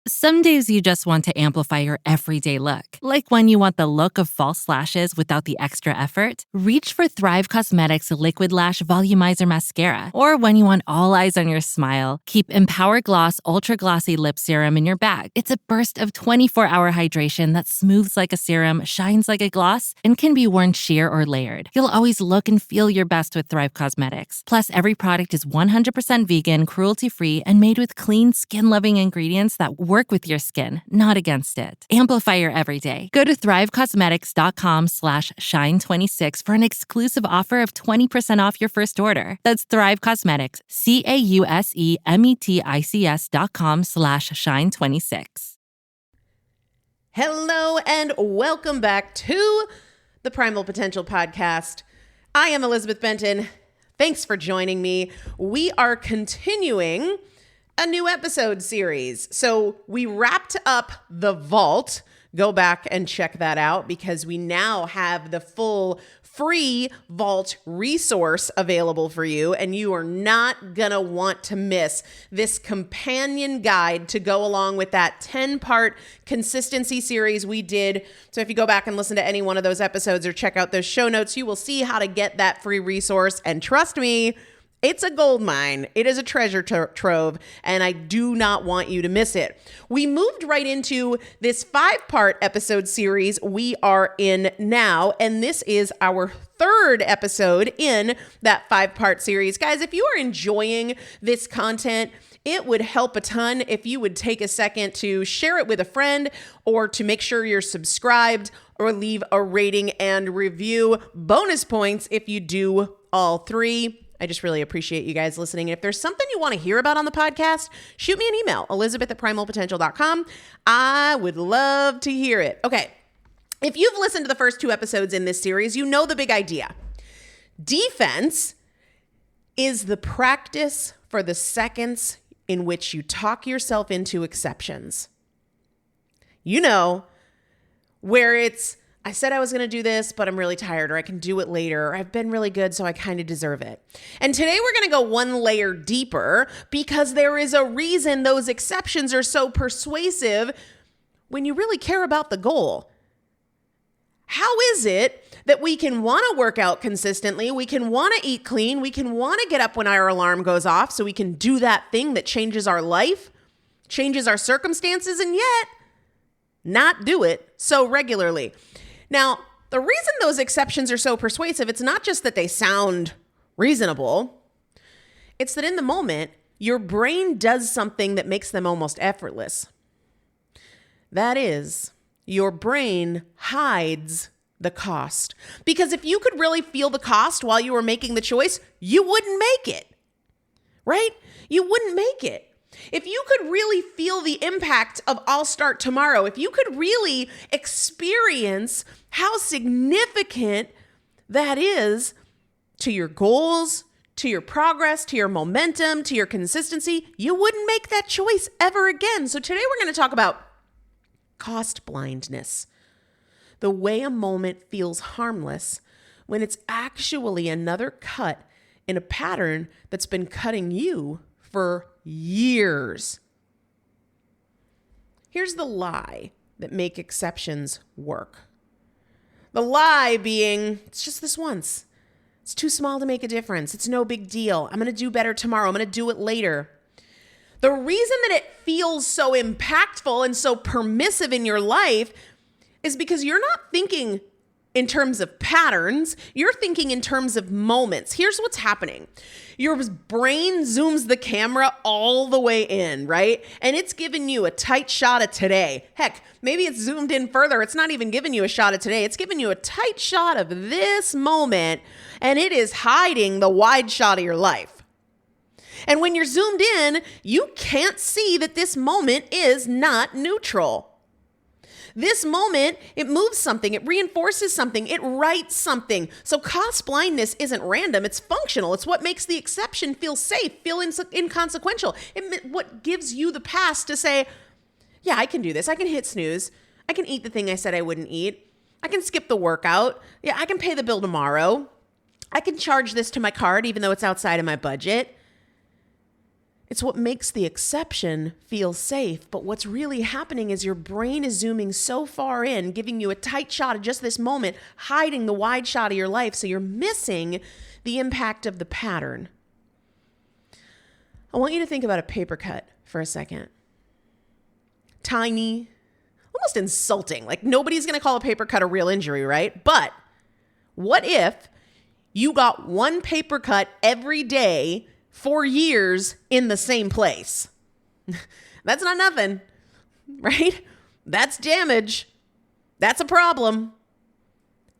Some days you just want to amplify your everyday look. Like when you want the look of false lashes without the extra effort, reach for Thrive Cosmetics Liquid Lash Volumizer Mascara. Or when you want all eyes on your smile, keep Empower Gloss Ultra Glossy Lip Serum in your bag. It's a burst of 24-hour hydration that smooths like a serum, shines like a gloss, and can be worn sheer or layered. You'll always look and feel your best with Thrive Cosmetics. Plus, every product is 100% vegan, cruelty-free, and made with clean, skin-loving ingredients that work with your skin, not against it. Amplify your everyday. Go to thrivecosmetics.com/shine26 for an exclusive offer of 20% off your first order. That's Thrive Cosmetics, CAUSEMETICS.com/shine26. Hello and welcome back to the Primal Potential Podcast. I am Elizabeth Benton. Thanks for joining me. We are continuing a new episode series. So we wrapped up The Vault. Go back and check that out because we now have the full free Vault resource available for you, and you are not gonna want to miss this companion guide to go along with that 10-part consistency series we did. So if you go back and listen to any one of those episodes or check out those show notes, you will see how to get that free resource. And trust me, it's a gold mine. It is a treasure trove, and I do not want you to miss it. We moved right into this 5-part episode series we are in now, and this is our 3rd episode in that 5-part series. Guys, if you are enjoying this content, it would help a ton if you would take a second to share it with a friend or to make sure you're subscribed or leave a rating and review. Bonus points if you do all 3. I just really appreciate you guys listening. And if there's something you want to hear about on the podcast, shoot me an email, elizabeth@primalpotential.com. I would love to hear it. Okay. If you've listened to the first 2 episodes in this series, you know the big idea. Defense is the practice for the seconds in which you talk yourself into exceptions. You know, where it's, I said I was going to do this, but I'm really tired, or I can do it later, or I've been really good, so I kind of deserve it. And today we're going to go one layer deeper because there is a reason those exceptions are so persuasive when you really care about the goal. How is it that we can want to work out consistently, we can want to eat clean, we can want to get up when our alarm goes off so we can do that thing that changes our life, changes our circumstances, and yet not do it so regularly? Now, the reason those exceptions are so persuasive, it's not just that they sound reasonable. It's that in the moment, your brain does something that makes them almost effortless. That is, your brain hides the cost. Because if you could really feel the cost while you were making the choice, you wouldn't make it, right? You wouldn't make it. If you could really feel the impact of I'll start tomorrow, if you could really experience how significant that is to your goals, to your progress, to your momentum, to your consistency, you wouldn't make that choice ever again. So today we're going to talk about cost blindness, the way a moment feels harmless when it's actually another cut in a pattern that's been cutting you for years. Here's the lie that make exceptions work. The lie being, it's just this once. It's too small to make a difference. It's no big deal. I'm going to do better tomorrow. I'm going to do it later. The reason that it feels so impactful and so permissive in your life is because you're not thinking in terms of patterns, you're thinking in terms of moments. Here's what's happening. Your brain zooms the camera all the way in, right? And it's giving you a tight shot of today. Heck, maybe it's zoomed in further. It's not even giving you a shot of today. It's giving you a tight shot of this moment, and it is hiding the wide shot of your life. And when you're zoomed in, you can't see that this moment is not neutral. This moment, it moves something, it reinforces something, it writes something. So cost blindness isn't random, it's functional. It's what makes the exception feel safe, feel inconsequential. What gives you the pass to say, yeah, I can do this. I can hit snooze. I can eat the thing I said I wouldn't eat. I can skip the workout. Yeah, I can pay the bill tomorrow. I can charge this to my card even though it's outside of my budget. It's what makes the exception feel safe. But what's really happening is your brain is zooming so far in, giving you a tight shot of just this moment, hiding the wide shot of your life. So you're missing the impact of the pattern. I want you to think about a paper cut for a second. Tiny, almost insulting. Like nobody's going to call a paper cut a real injury, right? But what if you got one paper cut every day for years in the same place? That's not nothing, right? That's damage. That's a problem.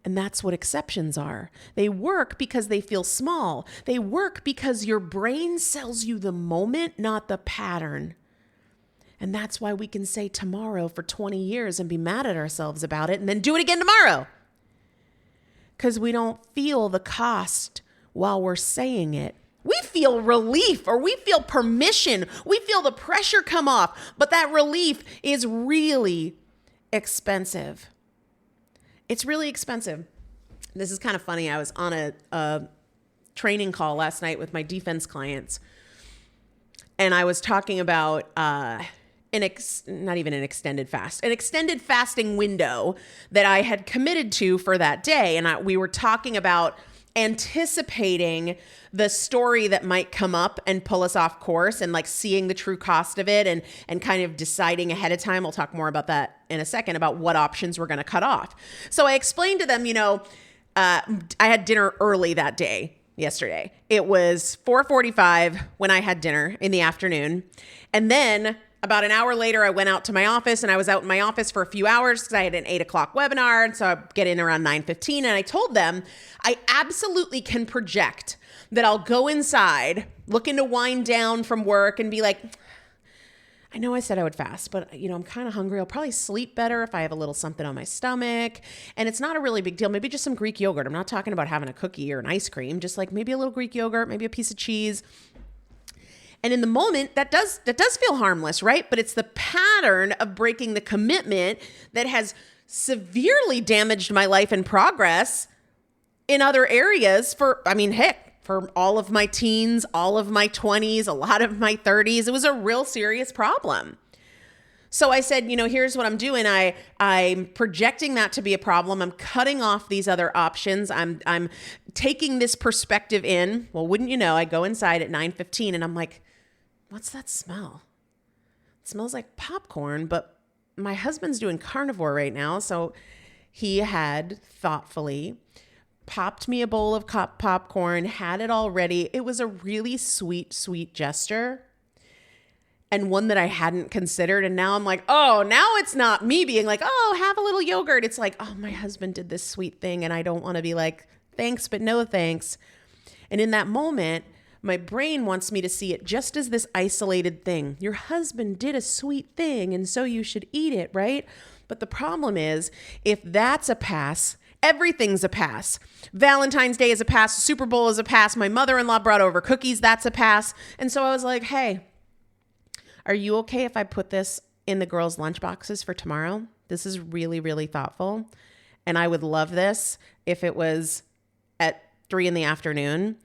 And that's what exceptions are. They work because they feel small. They work because your brain sells you the moment, not the pattern. And that's why we can say tomorrow for 20 years and be mad at ourselves about it and then do it again tomorrow. Because we don't feel the cost while we're saying it. We feel relief, or we feel permission. We feel the pressure come off. But that relief is really expensive. It's really expensive. This is kind of funny. I was on a training call last night with my defense clients, and I was talking about not even an extended fast, an extended fasting window that I had committed to for that day. And we were talking about anticipating the story that might come up and pull us off course, and like seeing the true cost of it, and kind of deciding ahead of time. We'll talk more about that in a second, about what options we're going to cut off. So I explained to them, I had dinner early that day, yesterday. It was 4:45 when I had dinner in the afternoon. And then about an hour later, I went out to my office, and I was out in my office for a few hours because I had an 8 o'clock webinar. And so I get in around 9:15, and I told them I absolutely can project that I'll go inside looking to wind down from work and be like, I know I said I would fast, but I'm kind of hungry. I'll probably sleep better if I have a little something on my stomach. And it's not a really big deal. Maybe just some Greek yogurt. I'm not talking about having a cookie or an ice cream, just like maybe a little Greek yogurt, maybe a piece of cheese. And in the moment, that does feel harmless, right? But it's the pattern of breaking the commitment that has severely damaged my life and progress in other areas for all of my teens, all of my 20s, a lot of my 30s. It was a real serious problem. So I said, here's what I'm doing. I'm projecting that to be a problem. I'm cutting off these other options. I'm taking this perspective in. Well, wouldn't you know, I go inside at 9:15 and I'm like, what's that smell? It smells like popcorn, but my husband's doing carnivore right now. So he had thoughtfully popped me a bowl of popcorn, had it all ready. It was a really sweet, sweet gesture, and one that I hadn't considered. And now I'm like, oh, now it's not me being like, oh, have a little yogurt. It's like, oh, my husband did this sweet thing, and I don't want to be like, thanks, but no thanks. And in that moment, my brain wants me to see it just as this isolated thing. Your husband did a sweet thing, and so you should eat it, right? But the problem is, if that's a pass, everything's a pass. Valentine's Day is a pass. Super Bowl is a pass. My mother-in-law brought over cookies. That's a pass. And so I was like, hey, are you okay if I put this in the girls' lunch boxes for tomorrow? This is really, really thoughtful. And I would love this if it was at 3 p.m,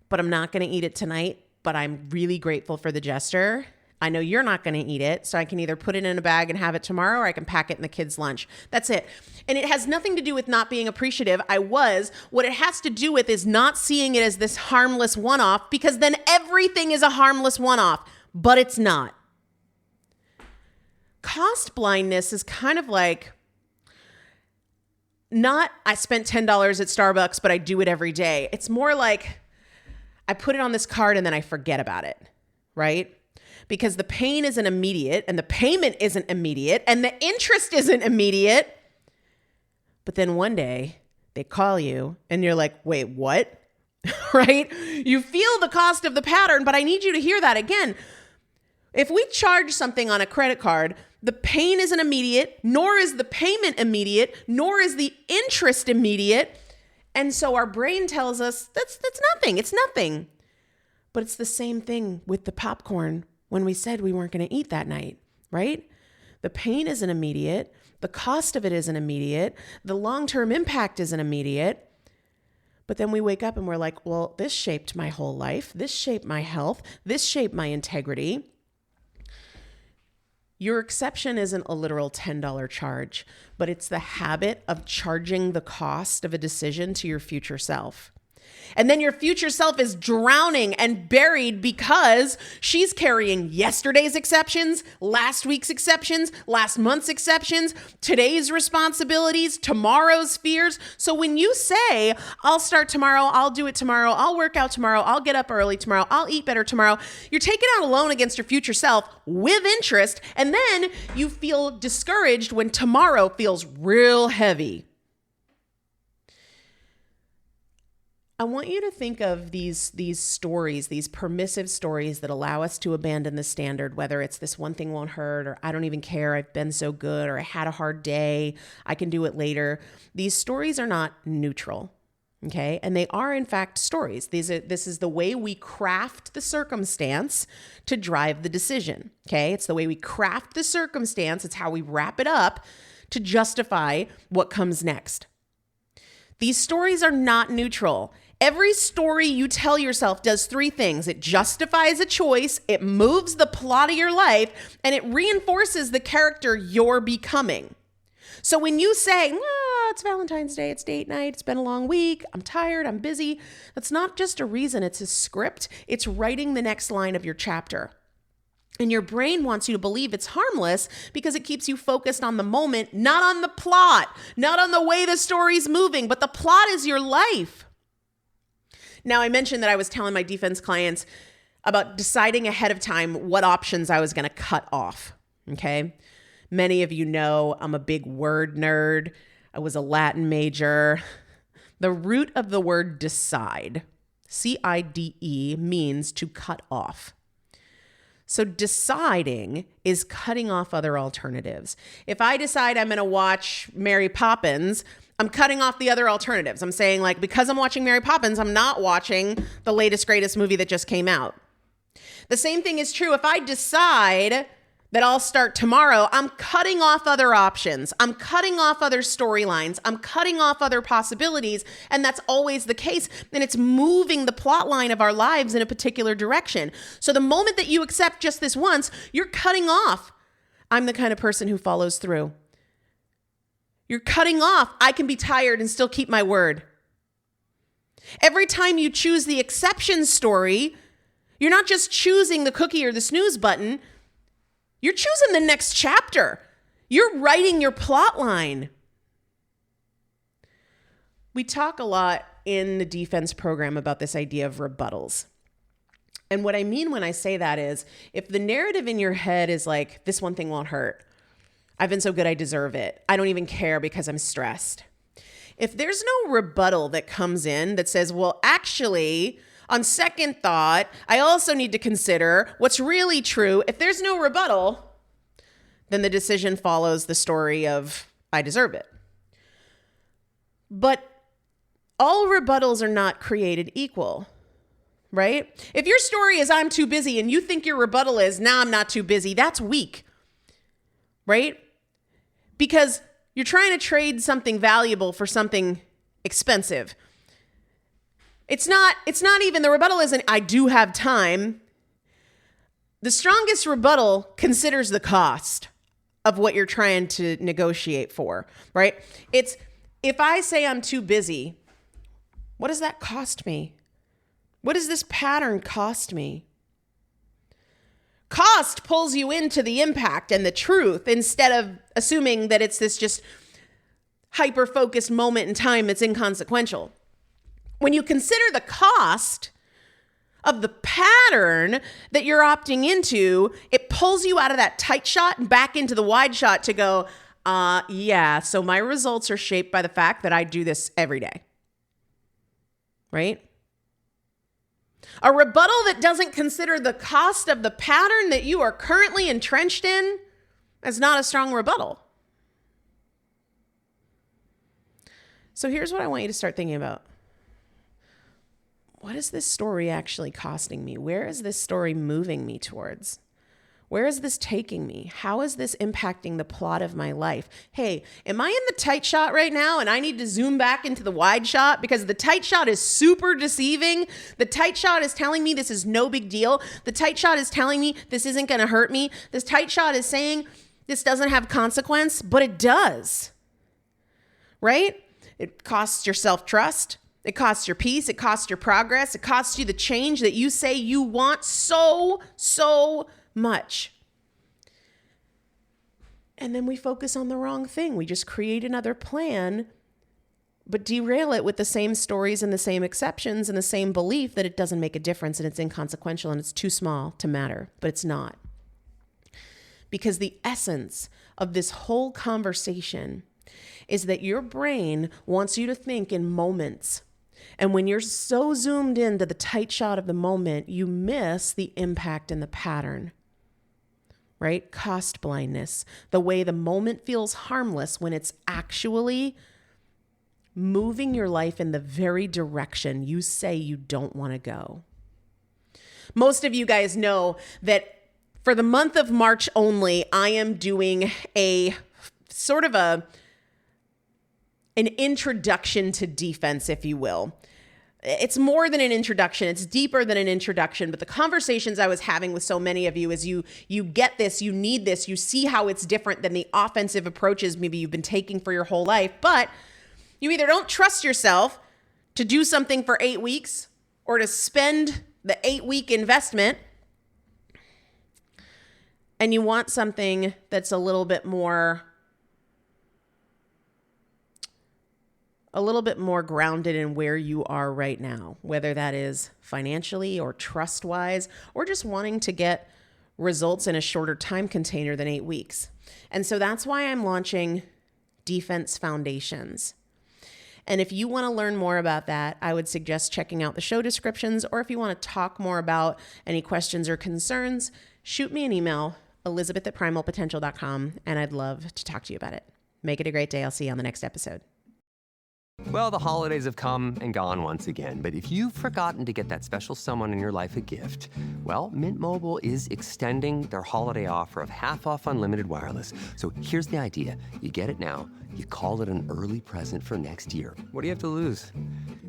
but I'm not going to eat it tonight, but I'm really grateful for the gesture. I know you're not going to eat it, so I can either put it in a bag and have it tomorrow, or I can pack it in the kids' lunch. That's it. And it has nothing to do with not being appreciative. What it has to do with is not seeing it as this harmless one-off, because then everything is a harmless one-off, but it's not. Cost blindness is kind of like, not I spent $10 at Starbucks, but I do it every day. It's more like I put it on this card and then I forget about it, right? Because the pain isn't immediate, and the payment isn't immediate, and the interest isn't immediate. But then one day they call you and you're like, wait, what? Right? You feel the cost of the pattern, but I need you to hear that again. If we charge something on a credit card, the pain isn't immediate, nor is the payment immediate, nor is the interest immediate. And so our brain tells us that's nothing. It's nothing. But it's the same thing with the popcorn when we said we weren't going to eat that night, right? The pain isn't immediate. The cost of it isn't immediate. The long-term impact isn't immediate. But then we wake up and we're like, well, this shaped my whole life. This shaped my health. This shaped my integrity. Your exception isn't a literal $10 charge, but it's the habit of charging the cost of a decision to your future self. And then your future self is drowning and buried because she's carrying yesterday's exceptions, last week's exceptions, last month's exceptions, today's responsibilities, tomorrow's fears. So when you say, I'll start tomorrow, I'll do it tomorrow, I'll work out tomorrow, I'll get up early tomorrow, I'll eat better tomorrow, you're taking out a loan against your future self with interest. And then you feel discouraged when tomorrow feels real heavy. I want you to think of these stories, these permissive stories that allow us to abandon the standard, whether it's this one thing won't hurt, or I don't even care, I've been so good, or I had a hard day, I can do it later. These stories are not neutral, okay? And they are, in fact, stories. This is the way we craft the circumstance to drive the decision, okay? It's the way we craft the circumstance. It's how we wrap it up to justify what comes next. These stories are not neutral. Every story you tell yourself does three things. It justifies a choice, it moves the plot of your life, and it reinforces the character you're becoming. So when you say, it's Valentine's Day, it's date night, it's been a long week, I'm tired, I'm busy, that's not just a reason, it's a script. It's writing the next line of your chapter. And your brain wants you to believe it's harmless because it keeps you focused on the moment, not on the plot, not on the way the story's moving, but the plot is your life. Now, I mentioned that I was telling my defense clients about deciding ahead of time what options I was going to cut off, okay? Many of you know I'm a big word nerd. I was a Latin major. The root of the word decide, C-I-D-E, means to cut off. So deciding is cutting off other alternatives. If I decide I'm going to watch Mary Poppins, I'm cutting off the other alternatives. I'm saying, like, because I'm watching Mary Poppins, I'm not watching the latest, greatest movie that just came out. The same thing is true if I decide that I'll start tomorrow. I'm cutting off other options. I'm cutting off other storylines. I'm cutting off other possibilities. And that's always the case. And it's moving the plot line of our lives in a particular direction. So the moment that you accept just this once, you're cutting off. I'm the kind of person who follows through. You're cutting off. I can be tired and still keep my word. Every time you choose the exception story, you're not just choosing the cookie or the snooze button. You're choosing the next chapter. You're writing your plot line. We talk a lot in the defense program about this idea of rebuttals. And what I mean when I say that is, if the narrative in your head is like, this one thing won't hurt, I've been so good I deserve it, I don't even care because I'm stressed. If there's no rebuttal that comes in that says, well, actually, on second thought, I also need to consider what's really true. If there's no rebuttal, then the decision follows the story of I deserve it. But all rebuttals are not created equal, right? If your story is I'm too busy and you think your rebuttal is nah, I'm not too busy, that's weak, right? Because you're trying to trade something valuable for something expensive. It's not even, the rebuttal isn't, I do have time. The strongest rebuttal considers the cost of what you're trying to negotiate for, right? It's, if I say I'm too busy, what does that cost me? What does this pattern cost me? Cost pulls you into the impact and the truth instead of assuming that it's this just hyper-focused moment in time that's inconsequential. When you consider the cost of the pattern that you're opting into, it pulls you out of that tight shot and back into the wide shot to go, so my results are shaped by the fact that I do this every day, right? A rebuttal that doesn't consider the cost of the pattern that you are currently entrenched in is not a strong rebuttal. So here's what I want you to start thinking about. What is this story actually costing me? Where is this story moving me towards? Where is this taking me? How is this impacting the plot of my life? Hey, am I in the tight shot right now and I need to zoom back into the wide shot because the tight shot is super deceiving? The tight shot is telling me this is no big deal. The tight shot is telling me this isn't going to hurt me. This tight shot is saying this doesn't have consequence, but it does, right? It costs your self-trust. It costs your peace. It costs your progress. It costs you the change that you say you want so much. And then we focus on the wrong thing. We just create another plan, but derail it with the same stories and the same exceptions and the same belief that it doesn't make a difference and it's inconsequential and it's too small to matter, but it's not. Because the essence of this whole conversation is that your brain wants you to think in moments. And when you're so zoomed into the tight shot of the moment, you miss the impact and the pattern, right? Cost blindness, the way the moment feels harmless when it's actually moving your life in the very direction you say you don't want to go. Most of you guys know that for the month of March only, I am doing a sort of an introduction to defense, if you will. It's more than an introduction. It's deeper than an introduction. But the conversations I was having with so many of you is you get this, you need this, you see how it's different than the offensive approaches maybe you've been taking for your whole life. But you either don't trust yourself to do something for 8 weeks or to spend the 8-week investment, and you want something that's a little bit more grounded in where you are right now, whether that is financially or trust-wise, or just wanting to get results in a shorter time container than 8 weeks. And so that's why I'm launching Defense Foundations. And if you want to learn more about that, I would suggest checking out the show descriptions, or if you want to talk more about any questions or concerns, shoot me an email, elizabeth@primalpotential.com, and I'd love to talk to you about it. Make it a great day. I'll see you on the next episode. Well, the holidays have come and gone once again, but if you've forgotten to get that special someone in your life a gift, well, Mint Mobile is extending their holiday offer of half off unlimited wireless. So here's the idea. You get it now, you call it an early present for next year. What do you have to lose?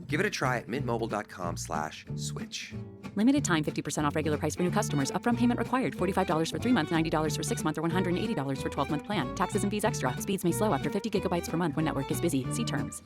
Give it a try at mintmobile.com/switch. Limited time 50% off regular price for new customers. Upfront payment required. $45 for 3 months, $90 for 6 months, or $180 for 12-month plan. Taxes and fees extra. Speeds may slow after 50 gigabytes per month when network is busy. See terms.